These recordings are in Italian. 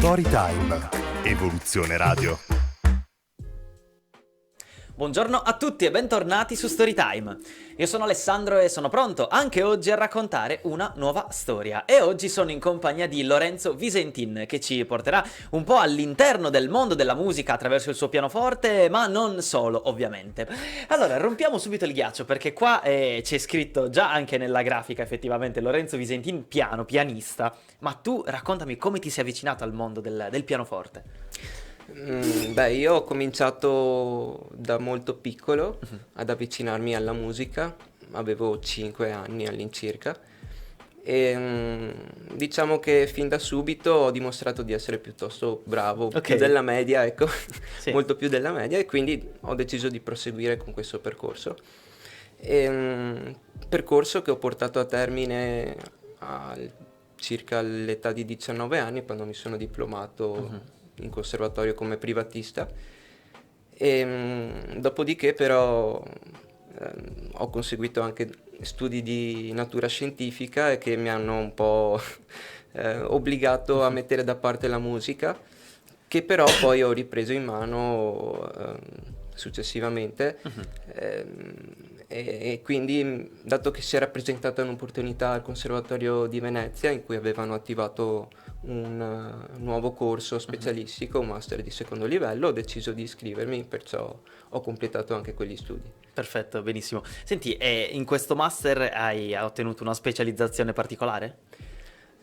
Storytime. Evoluzione Radio. Buongiorno a tutti e bentornati su Storytime. Io sono Alessandro e sono pronto anche oggi a raccontare una nuova storia. E oggi sono in compagnia di Lorenzo Visentin, che ci porterà un po' all'interno del mondo della musica attraverso il suo pianoforte, ma non solo, ovviamente. Allora, rompiamo subito il ghiaccio, perché qua c'è scritto già anche nella grafica, effettivamente, Lorenzo Visentin, pianista. Ma tu raccontami come ti sei avvicinato al mondo del pianoforte. Io ho cominciato da molto piccolo ad avvicinarmi alla musica, avevo 5 anni all'incirca e diciamo che fin da subito ho dimostrato di essere piuttosto bravo, Ok. più della media, ecco, Sì. molto più della media, e quindi ho deciso di proseguire con questo percorso. Percorso che ho portato a termine circa all'età di 19 anni, quando mi sono diplomato in conservatorio come privatista. Dopodiché però ho conseguito anche studi di natura scientifica e che mi hanno un po' obbligato a mettere da parte la musica, che però poi ho ripreso in mano successivamente. E quindi, dato che si era presentata un'opportunità al Conservatorio di Venezia, in cui avevano attivato un nuovo corso specialistico, un master di secondo livello, ho deciso di iscrivermi, perciò ho completato anche quegli studi. Perfetto, benissimo. Senti, e in questo master hai ottenuto una specializzazione particolare?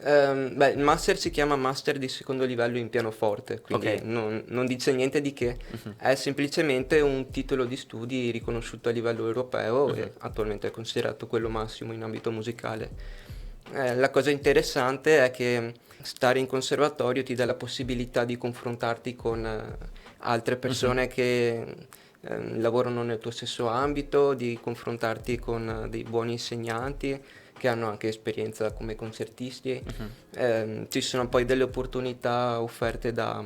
Il master si chiama Master di secondo livello in pianoforte, quindi Ok. non dice niente di che, è semplicemente un titolo di studi riconosciuto a livello europeo e attualmente è considerato quello massimo in ambito musicale. La cosa interessante è che stare in conservatorio ti dà la possibilità di confrontarti con altre persone che lavorano nel tuo stesso ambito, di confrontarti con dei buoni insegnanti che hanno anche esperienza come concertisti. Ci sono poi delle opportunità offerte da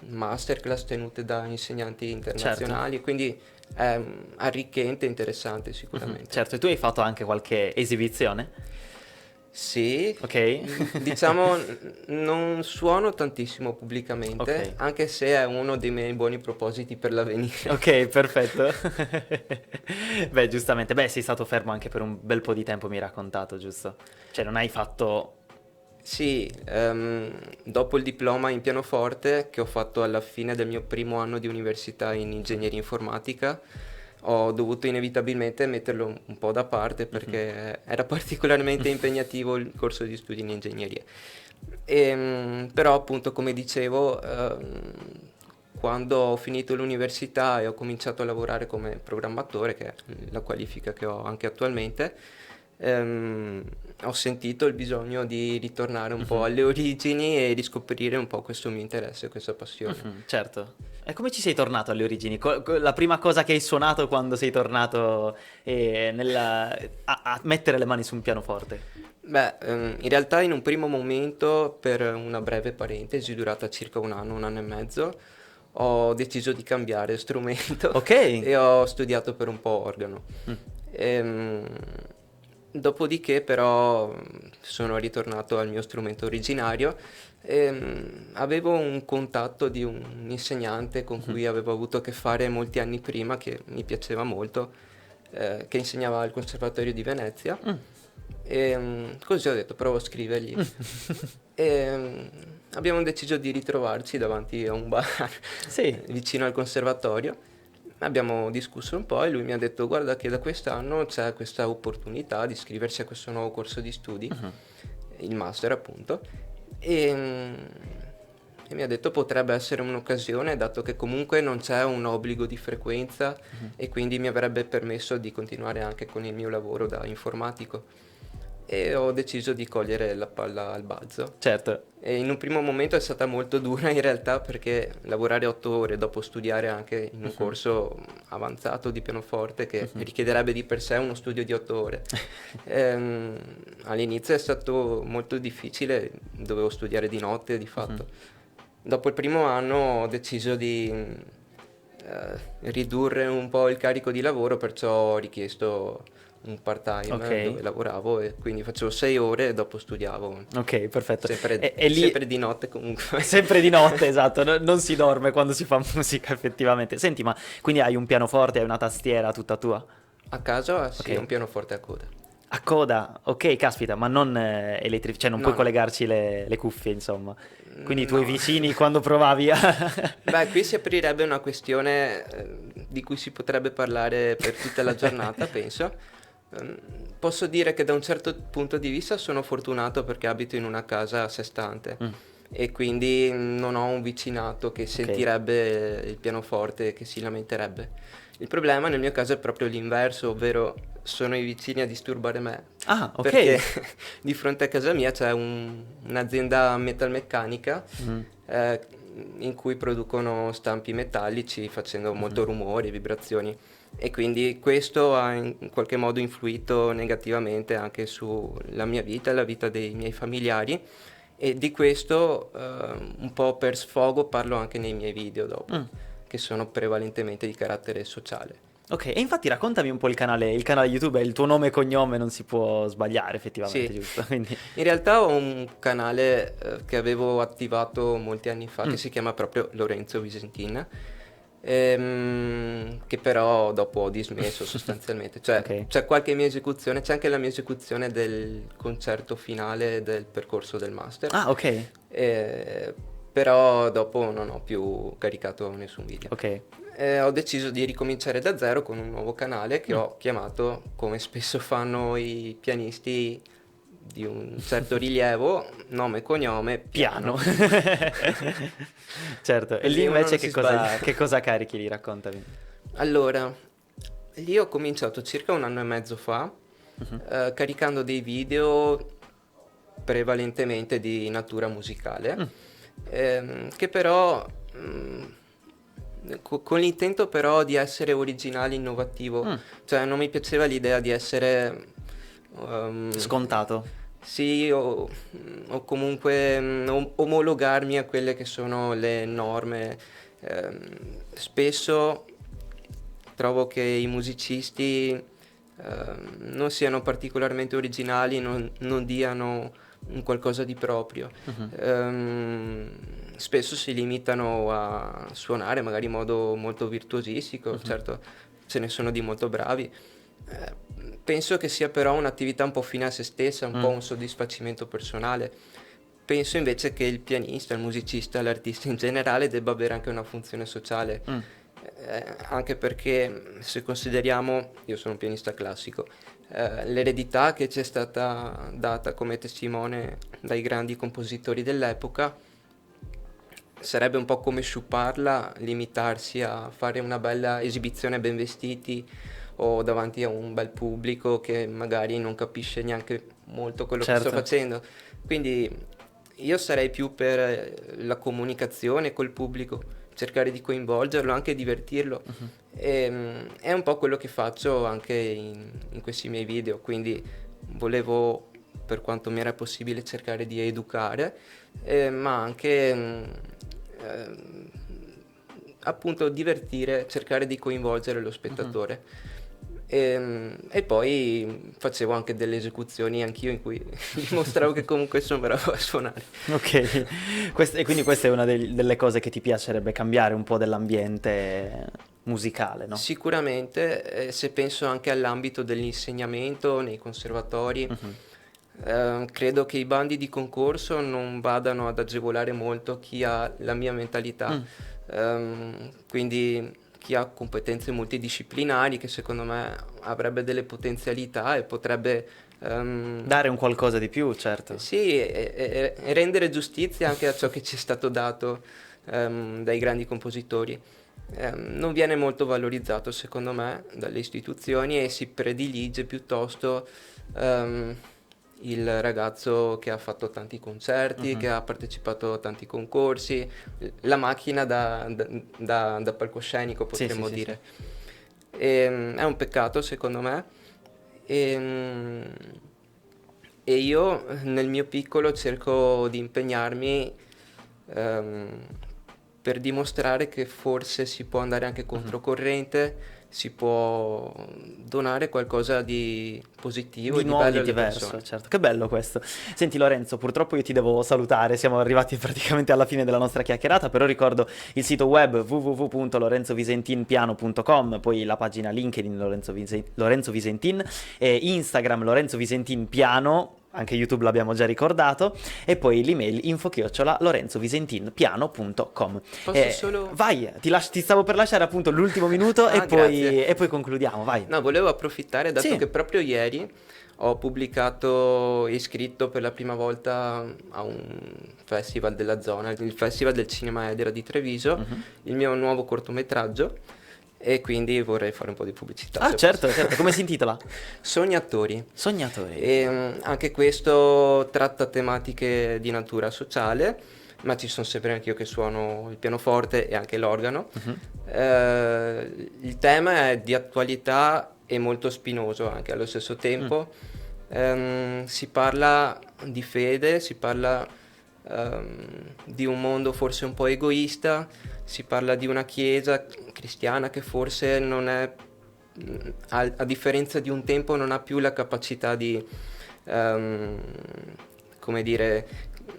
masterclass tenute da insegnanti internazionali, quindi è arricchente e interessante sicuramente. Certo, e tu hai fatto anche qualche esibizione? Sì, Ok. diciamo non suono tantissimo pubblicamente, Ok. anche se è uno dei miei buoni propositi per l'avvenire. Ok, perfetto. Beh, giustamente. Beh, sei stato fermo anche per un bel po' di tempo, mi hai raccontato, giusto? Cioè, non hai fatto... Sì, dopo il diploma in pianoforte che ho fatto alla fine del mio primo anno di università in ingegneria informatica, ho dovuto inevitabilmente metterlo un po' da parte perché era particolarmente impegnativo il corso di studi in ingegneria. Però appunto, come dicevo, quando ho finito l'università e ho cominciato a lavorare come programmatore, che è la qualifica che ho anche attualmente, ho sentito il bisogno di ritornare un po' alle origini e riscoprire un po' questo mio interesse, questa passione. Certo. E come ci sei tornato alle origini? La prima cosa che hai suonato quando sei tornato a mettere le mani su un pianoforte? In realtà in un primo momento, per una breve parentesi durata circa un anno e mezzo, ho deciso di cambiare strumento Ok. e ho studiato per un po' organo. Dopodiché però sono ritornato al mio strumento originario e avevo un contatto di un insegnante con cui avevo avuto a che fare molti anni prima, che mi piaceva molto, che insegnava al Conservatorio di Venezia. Così ho detto, provo a scrivergli. Abbiamo deciso di ritrovarci davanti a un bar Sì. vicino al conservatorio. Abbiamo discusso un po' e lui mi ha detto: guarda che da quest'anno c'è questa opportunità di iscriversi a questo nuovo corso di studi, il master appunto, e mi ha detto potrebbe essere un'occasione, dato che comunque non c'è un obbligo di frequenza e quindi mi avrebbe permesso di continuare anche con il mio lavoro da informatico. E ho deciso di cogliere la palla al balzo. Certo. E in un primo momento è stata molto dura in realtà, perché lavorare 8 ore dopo studiare anche in un corso avanzato di pianoforte che richiederebbe di per sé uno studio di 8 ore. All'inizio è stato molto difficile, dovevo studiare di notte di fatto. Dopo il primo anno ho deciso di ridurre un po' il carico di lavoro, perciò ho richiesto un part-time Ok. dove lavoravo e quindi facevo 6 ore e dopo studiavo. Ok, perfetto. Sempre, E lì sempre di notte comunque. sempre di notte, esatto, non si dorme quando si fa musica effettivamente. Senti, ma quindi hai un pianoforte, hai una tastiera tutta tua? A casa sì, Ok. un pianoforte a coda. A coda, ok, caspita, ma non elettrico, cioè non puoi No, no. collegarci le cuffie, insomma. Quindi i tuoi No. vicini quando provavi a... Beh, qui si aprirebbe una questione di cui si potrebbe parlare per tutta la giornata, penso. Posso dire che da un certo punto di vista sono fortunato perché abito in una casa a sé stante Mm, e quindi non ho un vicinato che sentirebbe il pianoforte e che si lamenterebbe. Il problema nel mio caso è proprio l'inverso, ovvero sono i vicini a disturbare me. Ah, ok. Perché di fronte a casa mia c'è un'azienda metalmeccanica Mm, eh, in cui producono stampi metallici facendo molto rumore, vibrazioni e quindi questo ha in qualche modo influito negativamente anche sulla mia vita e la vita dei miei familiari e di questo un po' per sfogo parlo anche nei miei video dopo, mm. che sono prevalentemente di carattere sociale. Ok, e infatti raccontami un po' il canale YouTube, è il tuo nome e cognome, non si può sbagliare effettivamente, Sì, giusto? Quindi... in realtà ho un canale che avevo attivato molti anni fa Mm. che si chiama proprio Lorenzo Visentin, che però dopo ho dismesso sostanzialmente. Cioè Ok. c'è qualche mia esecuzione, c'è anche la mia esecuzione del concerto finale del percorso del master, Ah, ok, però dopo non ho più caricato nessun video. ok. Ho deciso di ricominciare da zero con un nuovo canale che ho chiamato, come spesso fanno i pianisti di un certo rilievo, nome e cognome, Piano. piano. Certo, e Così lì uno invece non si sbaglia. che cosa carichi lì? Raccontami. Allora, lì ho cominciato circa 1 anno e mezzo fa, Mhm. caricando dei video prevalentemente di natura musicale, che però, con l'intento però di essere originale, innovativo, Mm. cioè non mi piaceva l'idea di essere... Scontato. sì, o comunque omologarmi a quelle che sono le norme. Spesso trovo che i musicisti non siano particolarmente originali, non diano un qualcosa di proprio. Mhm. Spesso si limitano a suonare magari in modo molto virtuosistico, certo ce ne sono di molto bravi. Penso che sia però un'attività un po' fine a se stessa, un po' un soddisfacimento personale. Penso invece che il pianista, il musicista, l'artista in generale debba avere anche una funzione sociale. Mm. Anche perché se consideriamo, io sono un pianista classico, l'eredità che ci è stata data come testimone dai grandi compositori dell'epoca sarebbe un po' come sciuparla, limitarsi a fare una bella esibizione ben vestiti o davanti a un bel pubblico che magari non capisce neanche molto quello che sto Certo. facendo. Quindi io sarei più per la comunicazione col pubblico, cercare di coinvolgerlo, anche divertirlo. È un po' quello che faccio anche in questi miei video, quindi volevo, per quanto mi era possibile, cercare di educare, ma anche appunto divertire, cercare di coinvolgere lo spettatore. E poi facevo anche delle esecuzioni anch'io in cui dimostravo che comunque sono bravo a suonare. Ok, e quindi questa è una delle cose che ti piacerebbe cambiare un po' dell'ambiente musicale, no? Sicuramente, se penso anche all'ambito dell'insegnamento nei conservatori, credo che i bandi di concorso non vadano ad agevolare molto chi ha la mia mentalità, quindi chi ha competenze multidisciplinari che secondo me avrebbe delle potenzialità e potrebbe Dare un qualcosa di più, certo. sì, e rendere giustizia anche a ciò che ci è stato dato dai grandi compositori. Non viene molto valorizzato secondo me dalle istituzioni e si predilige piuttosto il ragazzo che ha fatto tanti concerti, che ha partecipato a tanti concorsi, la macchina da palcoscenico Sì, potremmo sì, sì, dire. È un peccato secondo me. E io nel mio piccolo cerco di impegnarmi per dimostrare che forse si può andare anche controcorrente si può donare qualcosa di positivo Di e di nuovo, bello di alle diverso, persone. certo. Che bello questo. Senti Lorenzo, purtroppo io ti devo salutare, siamo arrivati praticamente alla fine della nostra chiacchierata, però ricordo il sito web www.lorenzovisentinpiano.com, poi la pagina LinkedIn Lorenzo Visentin, Instagram Lorenzo Visentin Piano, anche YouTube l'abbiamo già ricordato, e poi l'email info@lorenzovisentinpiano.com. Posso solo... Vai, ti stavo per lasciare appunto l'ultimo minuto Ah, e poi, grazie. e poi concludiamo, vai. No, volevo approfittare, dato Sì. che proprio ieri ho pubblicato e iscritto per la prima volta a un festival della zona, il Festival del Cinema Edera di Treviso, il mio nuovo cortometraggio, e quindi vorrei fare un po' di pubblicità. Ah, se certo, posso. certo. Come si intitola? Sognatori. Sognatori. E anche questo tratta tematiche di natura sociale, ma ci sono sempre anche io che suono il pianoforte e anche l'organo. Il tema è di attualità e molto spinoso anche allo stesso tempo. Si parla di fede, si parla di un mondo forse un po' egoista, si parla di una chiesa cristiana che forse non è, a differenza di un tempo, non ha più la capacità di, come dire,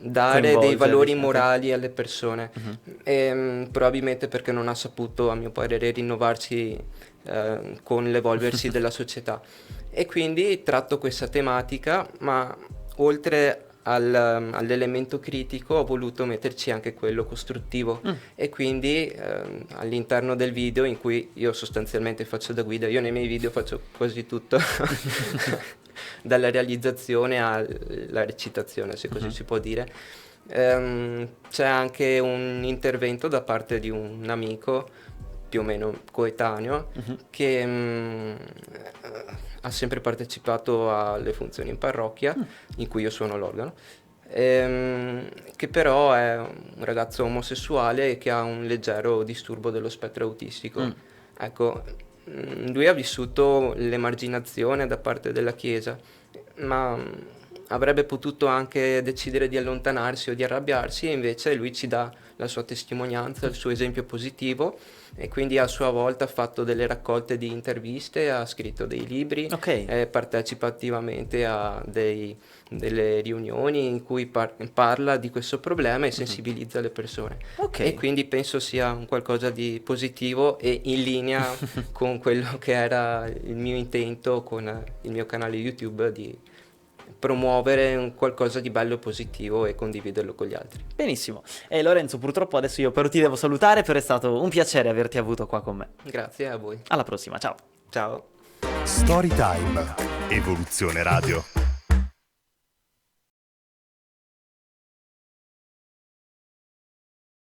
dare dei Coinvolgere, valori diciamo. morali alle persone. Probabilmente perché non ha saputo, a mio parere, rinnovarsi con l'evolversi della società. E quindi tratto questa tematica, ma oltre all'elemento critico ho voluto metterci anche quello costruttivo, e quindi all'interno del video, in cui io sostanzialmente faccio da guida, io nei miei video faccio quasi tutto dalla realizzazione alla recitazione, se così si può dire. C'è anche un intervento da parte di un amico più o meno coetaneo che ha sempre partecipato alle funzioni in parrocchia, in cui io suono l'organo, che però è un ragazzo omosessuale e che ha un leggero disturbo dello spettro autistico. Ecco, lui ha vissuto l'emarginazione da parte della Chiesa, ma avrebbe potuto anche decidere di allontanarsi o di arrabbiarsi, e invece lui ci dà la sua testimonianza, il suo esempio positivo, e quindi a sua volta ha fatto delle raccolte di interviste, ha scritto dei libri, partecipa attivamente a delle riunioni in cui parla di questo problema e sensibilizza le persone. E quindi penso sia un qualcosa di positivo e in linea con quello che era il mio intento con il mio canale YouTube, di promuovere un qualcosa di bello e positivo e condividerlo con gli altri. Benissimo. E Lorenzo, purtroppo adesso io però ti devo salutare, però è stato un piacere averti avuto qua con me. Grazie a voi. Alla prossima, ciao. Ciao. Storytime. Evoluzione Radio.